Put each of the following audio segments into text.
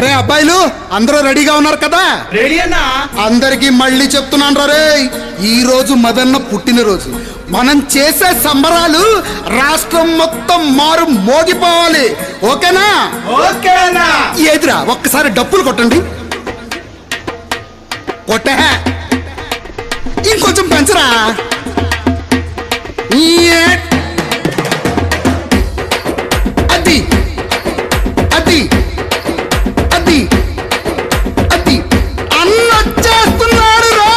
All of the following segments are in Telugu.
అరే అబ్బాయిలు అందరూ రెడీగా ఉన్నారు కదా? రెడీ అన్నా. అందరికి మళ్ళీ చెప్తున్నాను రే, ఈ రోజు మదన్న పుట్టినరోజు. మనం చేసే సంబరాలు రాష్ట్రం మొత్తం మారు మోగిపోవాలి. ఓకేనా? ఓకేనా. ఎదురా ఒక్కసారి డప్పులు కొట్టండి. కొట్టే ఇంకొంచెం పెంచరా. అది అది అది అది అన్నొచ్చేస్తున్నాడు రా.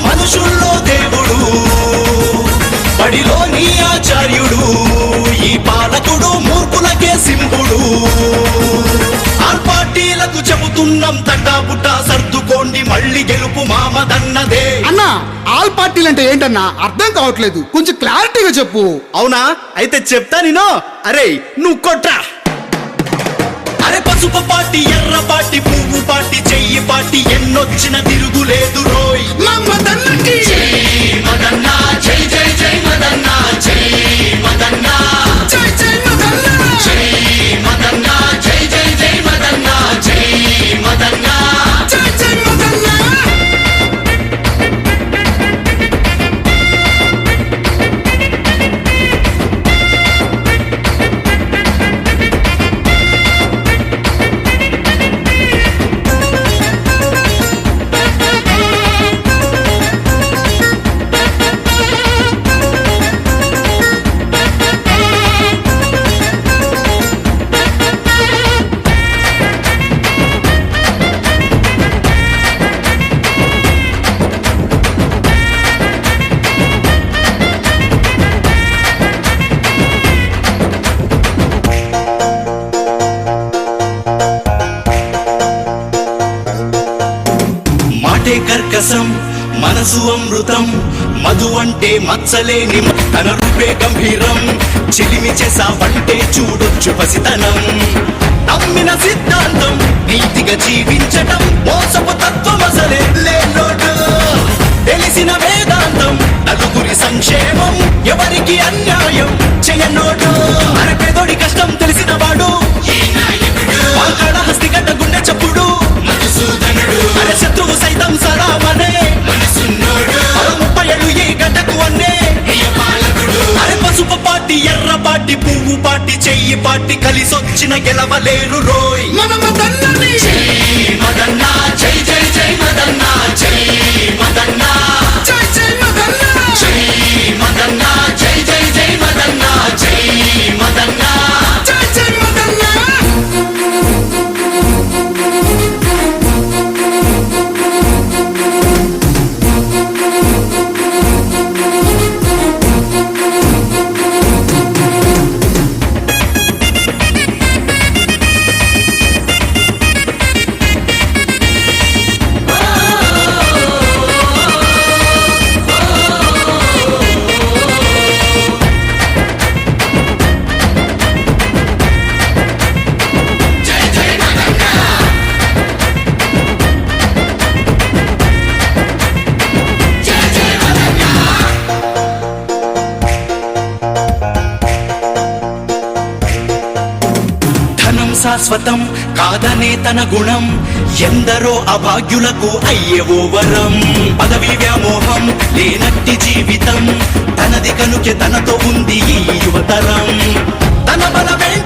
మనుషుల్లో దేవుడు, బడిలో నీ ఆచార్యుడు, ఈ పాలకుడు మూర్ఖులకే సింహుడు. ఆల్ పార్టీలకు చెబుతున్నాం తట్టాబుట్టా సర్దుకోండి, మళ్ళీ గెలుపు మామదన్నదే. అన్నా ఆల్ పార్టీలు అంటే ఏంటన్నా అర్థం కావట్లేదు, కొంచెం క్లారిటీగా చెప్పు. అవునా, అయితే చెప్తా నేను. అరే నువ్వు కొట్రా. అరే పసుపు పార్టీ, ఎర్ర పార్టీ, పువ్వు పార్టీ, చెయ్యి పార్టీ, ఎన్నొచ్చిన తిరుగులేదు రోయ్. మదన్నకి మదన్నా జై జై జై మదన్నా, జై మదన్నా జై జై మదన్న, జై మదన్నా, జై జై జై మదన్నా, జై మదన్నా, జై జై మదన్న. మాటే కర్కసం, మనసు అమృతం, మధు అంటే మచ్చలేని తన రూపే గంభీరం. చిలిమి చేసావంటే చూడొచ్చు పసితనం, నమ్మిన సిద్ధాంతం నీతిగా జీవించటం, మోసపు తత్వం అసలే లేనోడు. తెలిసిన వేదాంతం నలుగురి సంక్షేమం, ఎవరికి అన్యాయం చేయనోడు. అరపేదోడి కష్టం తెలిసిన వాడు, వాకాడ హస్తిగడ్డ గుండె చప్పుడు, అరే శత్రువు సైతం సలామనే, అర 30 ఏళ్ళు ఈ గడ్డకు అన్నే. అరే పసుపు పార్టీ, ఎర్ర పార్టీ, పువ్వు పార్టీ, చెయ్యి పార్టీ, కలిసొచ్చిన గెలవలేరు రోయ్. మన మదన్నని జై మదన్నా, జై జై జై మదన్నా, జై మదన్నా, జై జై మదన్న, జై మదన్నా, జై జై జై మదన్నా, జై మదన్నా, జై జై మదన్న. శాశ్వతం కాదనే తన గుణం, ఎందరో అభాగ్యులకు అయ్యేవో వరం. పదవి వ్యామోహం లేనట్టి జీవితం, తనది కనుకే తనతో ఉంది ఈ యువతరం. తన బల వెంట